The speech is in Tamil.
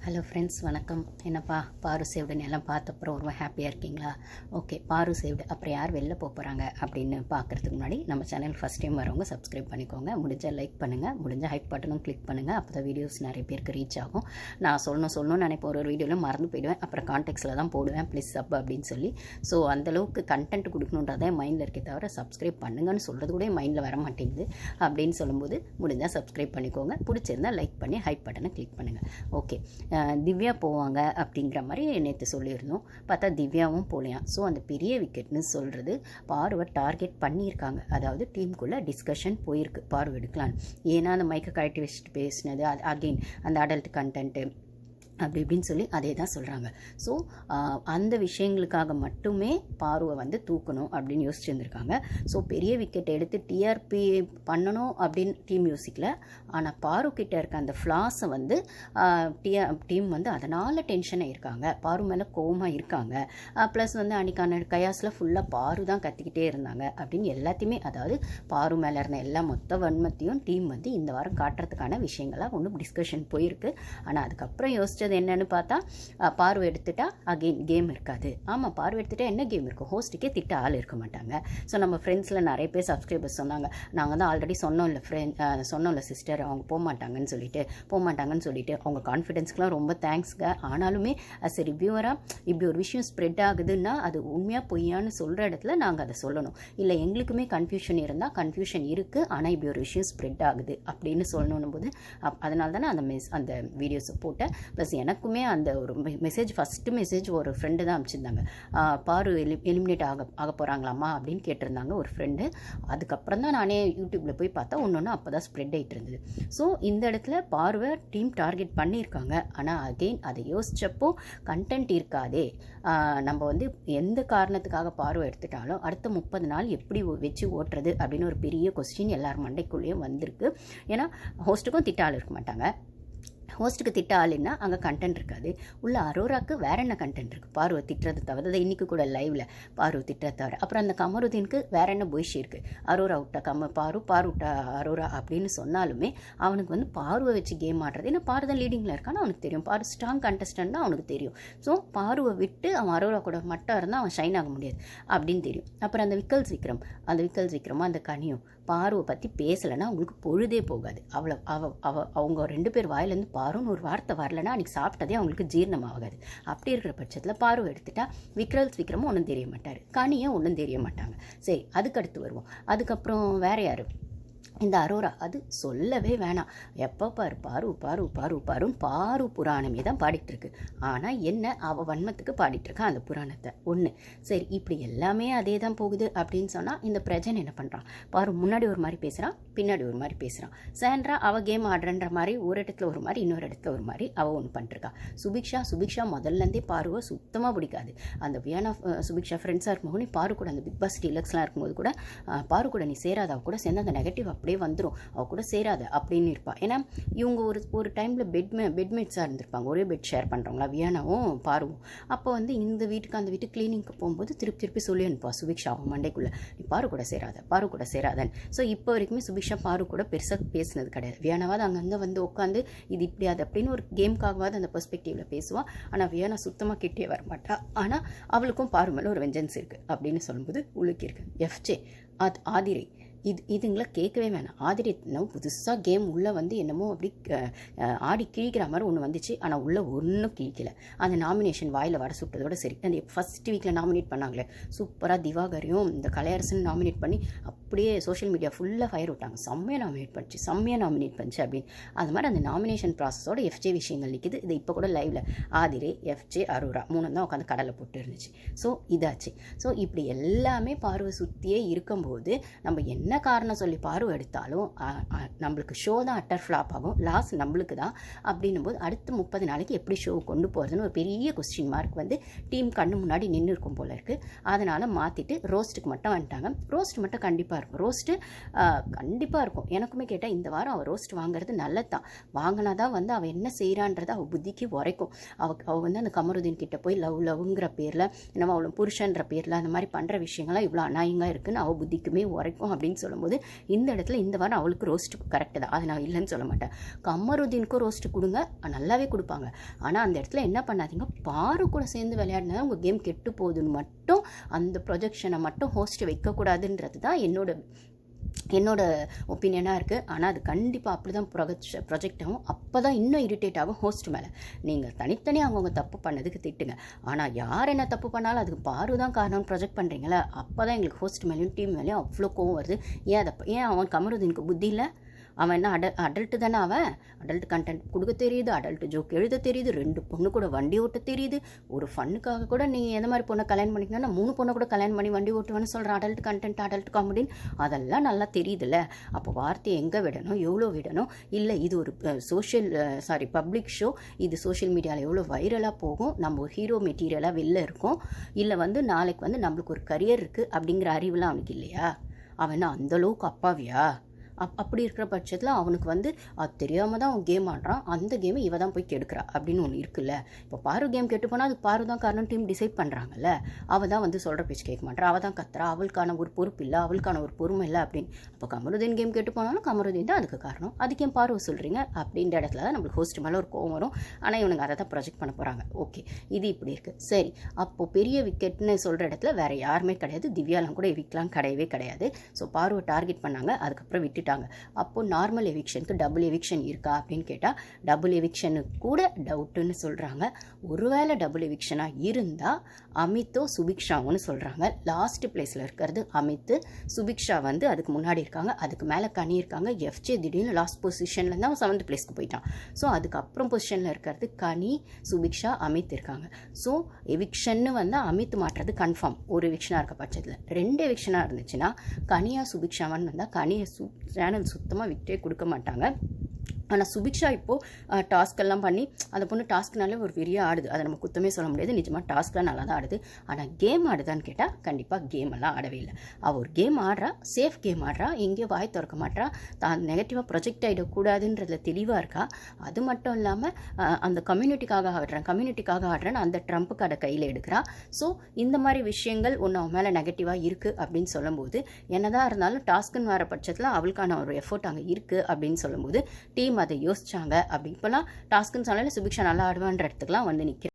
ஹலோ ஃப்ரெண்ட்ஸ், வணக்கம். என்னப்பா பாரு சேவ்டுன்னு எல்லாம் பார்த்த அப்புறம் ரொம்ப ஹாப்பியாக இருக்கீங்களா? ஓகே, பாரு சேவ்டு அப்புறம் யார் வெளில போகிறாங்க அப்படின்னு பார்க்குறதுக்கு முன்னாடி நம்ம சேனல் ஃபஸ்ட் டைம் வரவங்க சப்ஸ்கிரைப் பண்ணிக்கோங்க. முடிஞ்சால் லைக் பண்ணுங்கள், முடிஞ்சால் ஹைப் பட்டனும் கிளிக் பண்ணுங்கள். அப்போ தான் வீடியோஸ் நிறைய பேருக்கு ரீச் ஆகும். நான் சொல்லணும்னு நினைப்பேன், ஒரு வீடியோவில் மறந்து போயிடுவேன், அப்புறம் கான்டெக்ட்ஸில் தான் போடுவேன் ப்ளீஸ் சப் அப்படின்னு சொல்லி. ஸோ அந்தளவுக்கு கண்டென்ட் கொடுக்கணுன்றதே மைண்டில் இருக்கே தவிர சப்ஸ்கிரைப் பண்ணுங்கன்னு சொல்கிறது கூட மைண்டில் வர மாட்டேங்குது. அப்படின்னு சொல்லும்போது முடிஞ்சால் சப்ஸ்கிரைப் பண்ணிக்கோங்க, பிடிச்சிருந்தால் லைக் பண்ணி ஹைப் பட்டனை கிளிக் பண்ணுங்கள். ஓகே, திவ்யா போவாங்க அப்படிங்கிற மாதிரி நேற்று சொல்லியிருந்தோம். பார்த்தா திவ்யாவும் போகலையாம். ஸோ அந்த பெரிய விக்கெட்னு சொல்கிறது பார்வை டார்கெட் பண்ணியிருக்காங்க. அதாவது டீமுக்குள்ளே டிஸ்கஷன் போயிருக்கு பார்வை எடுக்கலான்னு. ஏன்னா அந்த மைக்கை கழட்டி வச்சுட்டு பேசினது, அது அகெயின் அந்த அடல்ட் கண்டென்ட்டு அப்படி இப்படின்னு சொல்லி அதே தான் சொல்கிறாங்க. ஸோ அந்த விஷயங்களுக்காக மட்டுமே பார்வை வந்து தூக்கணும் அப்படின்னு யோசிச்சுருந்துருக்காங்க. ஸோ பெரிய விக்கெட் எடுத்து டிஆர்பி பண்ணணும் அப்படின்னு டீம் யோசிக்கல. ஆனால் பாரு கிட்ட இருக்க அந்த ஃப்ளாஸை வந்து டீம் வந்து அதனால் டென்ஷனாக இருக்காங்க, பாரு மேலே கோவமாக இருக்காங்க. ப்ளஸ் வந்து அன்றைக்கான கயாஸில் ஃபுல்லாக பாரு தான் கத்திக்கிட்டே இருந்தாங்க அப்படின்னு எல்லாத்தையுமே, அதாவது பாரு மேலே இருந்த எல்லா மொத்த வன்மத்தையும் டீம் வந்து இந்த வாரம் காட்டுறதுக்கான விஷயங்களாக ஒன்றும் டிஸ்கஷன் போயிருக்கு. ஆனால் அதுக்கப்புறம் யோசிச்சது என்னன்னு பார்த்தா, பார்வை எடுத்துட்டா அகெயின் கேம் இருக்காது. ஆமாம், பார்வை எடுத்துட்டா என்ன கேம் இருக்கும்? ஹோஸ்ட்டுக்கே திட்ட ஆள் இருக்க மாட்டாங்க. ஸோ நம்ம ஃப்ரெண்ட்ஸில் நிறைய பேர் சப்ஸ்கிரைபர்ஸ் சொன்னாங்க, நாங்கள் தான் ஆல்ரெடி சொன்னோம்ல சிஸ்டர், அவங்க போக மாட்டாங்கன்னு சொல்லிட்டு அவங்க கான்ஃபிடென்ஸ்க்குலாம் ரொம்ப தேங்க்ஸ்ங்க. ஆனாலுமே அஸ் எ ரிவ்யூவராக இப்படி ஒரு விஷயம் ஸ்ப்ரெட் ஆகுதுன்னா அது உண்மையாக பொய்யான்னு சொல்கிற இடத்துல நாங்கள் அதை சொல்லணும். இல்லை எங்களுக்குமே கன்ஃபியூஷன் இருந்தால் கன்ஃபியூஷன் இருக்குது, ஆனால் இப்படி ஒரு விஷயம் ஸ்ப்ரெட் ஆகுது அப்படின்னு சொல்லணும் போது அதனால தானே அந்த வீடியோஸை போட்டேன். ப்ளஸ் எனக்குமே அந்த ஒரு ஃபஸ்ட்டு மெசேஜ் ஒரு ஃப்ரெண்டு தான் அனுப்பிச்சிருந்தாங்க. பாரு எலிமினேட் ஆக போகிறாங்களாம்மா அப்படின்னு கேட்டிருந்தாங்க ஒரு ஃப்ரெண்டு. அதுக்கப்புறம் தான் நானே யூடியூப்பில் போய் பார்த்தா ஒன்று அப்போ தான் ஸ்ப்ரெட் ஆகிட்டு இருந்தது. ஸோ இந்த இடத்துல பார்வை டீம் டார்கெட் பண்ணியிருக்காங்க. ஆனால் அகெயின் அதை யோசித்தப்போ கண்டென்ட் இருக்காதே. நம்ம வந்து எந்த காரணத்துக்காக பார்வை எடுத்துட்டாலும் அடுத்த 30 நாள் எப்படி வச்சு ஓட்டுறது அப்படின்னு ஒரு பெரிய கொஸ்டின் எல்லார் மண்டைக்குள்ளேயும் வந்திருக்கு. ஏன்னா ஹோஸ்ட்டுக்கும் திட்ட ஆள் இருக்க மாட்டாங்க. ஹோஸ்ட்டுக்கு திட்ட ஆளுன்னா அங்கே கண்டென்ட் இருக்காது. உள்ள அரோராக்கு வேற என்ன கண்டென்ட் இருக்குது? பார்வை திட்டுறது தவிர, அதை இன்றைக்கி கூட லைவில் பார்வை திட்டுறது தவிர, அப்புறம் அந்த கமருதீனுக்கு வேற என்ன பொய்ஷி இருக்குது? அரோரா விட்டா பாரு விட்டா அரோரா அப்படின்னு சொன்னாலுமே அவனுக்கு வந்து பார்வை வச்சு கேம் ஆடுறது. ஏன்னா பாரு தான் லீடிங்கில் இருக்கான்னு அவனுக்கு தெரியும், பாரு ஸ்ட்ராங் கண்டஸ்டன்ட் தான் அவனுக்கு தெரியும். ஸோ பார்வை விட்டு அவன் அரோரா கூட மட்டும் இருந்தால் அவன் ஷைன் ஆக முடியாது அப்படின்னு தெரியும். அப்புறம் அந்த விக்கல்ஸ் விக்ரமும் அந்த கனியும் பார்வை பற்றி பேசலைன்னா அவங்களுக்கு பொழுதே போகாது. அவங்க 2 பேர் வாயிலேருந்து பாருன்னு ஒரு வார்த்தை வரலைன்னா அன்றைக்கி சாப்பிட்டதே அவங்களுக்கு ஜீரணமாகாது. அப்படி இருக்கிற பட்சத்தில் பார்வை எடுத்துட்டா விக்ரமும் ஒன்றும் தெரிய மாட்டார், கனியும் ஒன்றும் தெரிய மாட்டாங்க. சரி, அதுக்கடுத்து வருவோம். அதுக்கப்புறம் வேற யார்? இந்த அரோரா. அது சொல்லவே வேணாம். எப்போ பாருன்னு பாரு புராணமே தான் பாடிட்டுருக்கு. ஆனால் என்ன, அவள் வன்மத்துக்கு பாடிட்டுருக்கான் அந்த புராணத்தை ஒன்று. சரி, இப்படி எல்லாமே அதே தான் போகுது அப்படின்னு சொன்னால் இந்த பிரஜன் என்ன பண்ணுறான்? பாரு முன்னாடி ஒரு மாதிரி பேசுகிறான், பின்னாடி ஒரு மாதிரி பேசுகிறான். சாண்ட்ரா அவள் கேம் ஆடுறன்ற மாதிரி ஒரு இடத்துல ஒரு மாதிரி, இன்னொரு இடத்துல ஒரு மாதிரி அவள் ஒன்று பண்ணிட்டுருக்கா. சுபிக்ஷா முதல்லேருந்தே பாருவை சுத்தமாக பிடிக்காது. அந்த வியானா சுபிக்ஷா ஃப்ரெண்ட்ஸாக இருக்கும்போது பாரு கூட அந்த பிக் பாஸ் டீலக்ஸ்லாம் இருக்கும்போது கூட பாரு கூட நீ சேராத, அவ கூட சேர்ந்து அந்த நெகட்டிவ் அப்படியே வந்துடும், அவ கூட சேராத அப்படின்னு இருப்பாள். ஏன்னா இவங்க ஒரு டைமில் பெட்மேட்ஸாக இருந்திருப்பாங்க, ஒரே பெட் ஷேர் பண்ணுறவங்களா வியானாவும் பாருவும். அப்போ வந்து இந்த வீட்டுக்கு அந்த வீட்டுக்கு கிளீனிங்க்கு போகும்போது திருப்பி சொல்லி அனுப்பா சுபிக்ஷா அவன் மண்டைக்குள்ளே, நீ பாரு கூட சேராதன்னு. ஸோ இப்போ வரைக்குமே சுபிக்ஷா பாரு கூட பெருசாக பேசினது கிடையாது. வியானாவது அங்கங்கே வந்து உட்காந்து இது இப்படி அது அப்படின்னு ஒரு கேமுக்காகவாது அந்த பெர்ஸ்பெக்டிவில் பேசுவாள். ஆனால் வியானா சுத்தமாக கிட்டே வரமாட்டா. ஆனால் அவளுக்கும் பாரு மேலே ஒரு வெஞ்சன்ஸ் இருக்குது அப்படின்னு சொல்லும்போது உள்ளுக்கு இருக்குது. எஃப்ஜே ஆதிரை இதுங்களை கேட்கவே வேணாம். ஆதிரி புதுசாக கேம் உள்ளே வந்து என்னமோ அப்படி ஆடி கிழிக்கிற மாதிரி ஒன்று வந்துச்சு. ஆனால் உள்ளே ஒன்றும் கிழிக்கலை. அந்த நாமினேஷன் வாயில் வர சுட்டதோடு சரி. அந்த ஃபஸ்ட் வீக்கில் நாமினேட் பண்ணாங்களே சூப்பராக, திவாகரையும் இந்த கலையரசன் நாமினேட் பண்ணி அப்படியே சோஷியல் மீடியா ஃபுல்லாக ஃபயர் விட்டாங்க. செம்மையாக நாமினேட் பண்ணிச்சு அப்படின்னு. அது மாதிரி அந்த நாமினேஷன் ப்ராசஸோட எஃப்ஜே விஷயங்கள் நிற்கிது. இது இப்போ கூட லைவில் ஆதிரே, எஃப்ஜே, அரோரா 3 தான் உட்காந்து கடலை போட்டு இருந்துச்சு. ஸோ இதாச்சு. ஸோ இப்படி எல்லாமே பார்வை சுற்றியே இருக்கும்போது நம்ம என்ன காரணம் சொல்லி பார்வை எடுத்தாலும் நம்மளுக்கு ஷோ தான் அட்டர் ஃப்ளாப் ஆகும், லாஸ் நம்மளுக்கு தான். அப்படின்னும் போது அடுத்து 30 நாளைக்கு எப்படி ஷோ கொண்டு போகிறதுன்னு ஒரு பெரிய கொஸ்டின் மார்க் வந்து டீம் கண்ணு முன்னாடி நின்று இருக்கும் போல இருக்குது. அதனால் மாற்றிட்டு ரோஸ்ட்டுக்கு மட்டும் வந்துட்டாங்க. ரோஸ்ட் மட்டும் கண்டிப்பாக இருக்கும். ரோஸ்ட்டு கண்டிப்பாக இருக்கும். எனக்குமே கேட்டால் இந்த வாரம் அவள் ரோஸ்ட் வாங்குறது நல்லது தான். வாங்கினா தான் வந்து அவள் என்ன செய்கிறான்றது அவள் புத்திக்கு உரைக்கும். அவள் வந்து அந்த கமருதீன் கிட்ட போய் லவ்ங்கிற பேரில், நம்ம அவளை புருஷன்ற பேரில் அந்த மாதிரி பண்ணுற விஷயங்கள்லாம் இவ்வளோ அநாயகமாக இருக்குன்னு அவள் புத்திக்குமே உரைக்கும் அப்படின்னு அப்படின்னு சொல்லும்போது இந்த இடத்துல இந்த வாரம் அவளுக்கு ரோஸ்ட் கரெக்டு தான், அதை நான் இல்லைன்னு சொல்ல மாட்டேன். கமருதீனுக்கும் ரோஸ்ட் கொடுங்க, நல்லாவே கொடுப்பாங்க. ஆனால் அந்த இடத்துல என்ன பண்ணாதீங்க, பாரு கூட சேர்ந்து விளையாடினா உங்கள் கேம் கெட்டு போகுதுன்னு மட்டும் அந்த ப்ரொஜெக்ஷனை மட்டும் ஹோஸ்ட் வைக்கக்கூடாதுன்றது தான் என்னோட ஒப்பீனியனாக இருக்குது. ஆனால் அது கண்டிப்பாக அப்படி தான் ப்ரொஜெக்ட் ஆகும். அப்போ தான் இன்னும் இரிட்டேட் ஆகும் ஹோஸ்ட் மேலே. நீங்கள் தனித்தனியாக அவங்கவுங்க தப்பு பண்ணதுக்கு திட்டுங்க, ஆனால் யார் என்ன தப்பு பண்ணாலும் அதுக்கு பாரு தான் காரணம்னு ப்ரொஜெக்ட் பண்ணுறீங்களா, அப்போ தான் எங்களுக்கு ஹோஸ்ட் மேலேயும் டீம் மேலேயும் அவ்வளோ கோவம் வருது. ஏன் அவன் கமருதீனுக்கு புத்தி இல்லை? அவன் என்ன அடல்ட்டு தானே, அவன் அடல்ட் கண்டென்ட் கொடுக்க தெரியுது, அடல்ட் ஜோக் எழுத தெரியுது, 2 பொண்ணு கூட வண்டி ஓட்ட தெரியுது. ஒரு ஃபன்னுக்காக கூட நீங்கள் எந்த மாதிரி பொண்ணை கல்யாணம் பண்ணிக்கணும்னா 3 பொண்ணை கூட கல்யாணம் பண்ணி வண்டி ஓட்டுவேன்னு சொல்கிறேன். அடல்ட் கண்டென்ட், அடல்ட் காமெடின்னு அதெல்லாம் நல்லா தெரியுதுல்ல. அப்போ வார்த்தையை எங்கே விடணும், எவ்வளோ விடணும்? இல்லை இது ஒரு பப்ளிக் ஷோ, இது சோஷியல் மீடியாவில் எவ்வளோ வைரலாக போகும், நம்ம ஒரு ஹீரோ மெட்டீரியலாக வெளில இருக்கோம், இல்லை நாளைக்கு நம்மளுக்கு ஒரு கரியர் இருக்குது அப்படிங்கிற அறிவுலாம் அவனுக்கு இல்லையா? அவன் அந்தளவுக்கு அப்பாவியா? அப்படி இருக்கிற பட்சத்தில் அவனுக்கு அது தெரியாமல் தான் அவன் கேம் ஆடுறான், அந்த கேமை இவ தான் போய் கெடுக்கிறா அப்படின்னு ஒன்று இருக்குல்ல. இப்போ பாரு கேம் கெட்டு போனால் அதுக்கு பாரு தான் காரணம் டீம் டிசைட் பண்ணுறாங்கல்ல. அவள் தான் சொல்கிற பேச்சு கேட்க மாட்டா, அவள் தான் கத்துறா, அவளுக்கான ஒரு பொறுப்பு இல்லை, அவளுக்கான ஒரு பொறுமை இல்லை அப்படின்னு. அப்போ கமருதீன் கேம் கெட்டு போனாலும் கமருதீன் தான் அதுக்கு காரணம், அதுக்கு ஏன் பாரு சொல்கிறீங்க அப்படின்ற இடத்துல தான் நம்மளுக்கு ஹோஸ்ட் மேலே ஒரு கோவம் வரும். ஆனால் இவனுங்க அதை தான் ப்ரொஜெக்ட் பண்ண போகிறாங்க. ஓகே, இது இப்படி இருக்குது. சரி, அப்போது பெரிய விக்கெட்னு சொல்கிற இடத்துல வேறு யாருமே கிடையாது, திவ்யாலாம் கூட எவிக்கலாம் கிடையவே கிடையாது. ஸோ பாருவை டார்கெட் பண்ணாங்க, அதுக்கப்புறம் விட்டுட்டாங்க. அப்போ நார்மல் எவிக்ஷனுக்கு டபுள் எவிக்ஷன் இருக்கா அப்படின்னு கேட்டால் டபுள் எவிக்ஷனுக்கு கூட டவுட்டுன்னு சொல்கிறாங்க. ஒருவேளை டபுள் எவிக்ஷனாக இருந்தால் அமித்தோ சுபிக்ஷாவுன்னு சொல்கிறாங்க. லாஸ்ட் பிளேஸில் இருக்கிறது அமித், சுபிக்ஷா அதுக்கு முன்னாடி இருக்காங்க, அதுக்கு மேலே கனி இருக்காங்க. எஃப்ஜே திடீர்னு லாஸ்ட் பொசிஷனில் இருந்தால் 7th பிளேஸ்க்கு போயிட்டான். ஸோ அதுக்கப்புறம் பொசிஷனில் இருக்கிறது கனி, சுபிக்ஷா, அமித் இருக்காங்க. ஸோ எவிக்ஷன்னு அமித் மாட்டுறது கன்ஃபார்ம் ஒரு எவிக்ஷனாக இருக்க பட்சத்தில். 2 எவிக்ஷனாக இருந்துச்சுன்னா கனியா சுபிக்ஷாவான்னு வந்தால் கனியை சேனல் சுத்தமாக விட்டே கொடுக்க மாட்டாங்க. ஆனால் சுபிக்ஷா இப்போது டாஸ்க்கெல்லாம் பண்ணி அந்த பொண்ணு டாஸ்க்னாலே ஒரு பெரிய ஆடுது, அதை நம்ம குத்தமே சொல்ல முடியாது. நிஜமாக டாஸ்க்லாம் நல்லா தான் ஆடுது. ஆனால் கேம் ஆடுதான்னு கேட்டால் கண்டிப்பாக கேம் எல்லாம் ஆடவே இல்லை. அவள் ஒரு கேம் ஆடுறா, சேஃப் கேம் ஆடுறா, எங்கேயும் வாய் திறக்க மாட்டா, தான் நெகட்டிவாக ப்ரொஜெக்ட் ஆகிடக்கூடாதுன்றதுல தெளிவாக இருக்கா. அது மட்டும் இல்லாமல் அந்த கம்யூனிட்டிக்காக ஆடுறேன்னு அந்த ட்ரம்ப் கார்டை கையில் எடுக்கிறா. ஸோ இந்த மாதிரி விஷயங்கள் ஒன்று அவன் மேலே நெகட்டிவாக இருக்குது அப்படின்னு சொல்லும்போது, என்னதான் இருந்தாலும் டாஸ்க்குன்னு வர பட்சத்தில் அவளுக்கான ஒரு எஃபோர்ட் அங்கே இருக்குது அப்படின்னு சொல்லும்போது டீம் அதை யோசிச்சாங்க. அப்படி இப்போலாம் டாஸ்க்குன்னு சொன்னாலே சுபிக்ஷா நல்லா ஆடுவான்ற இடத்துக்குலாம் நிற்கிறேன்.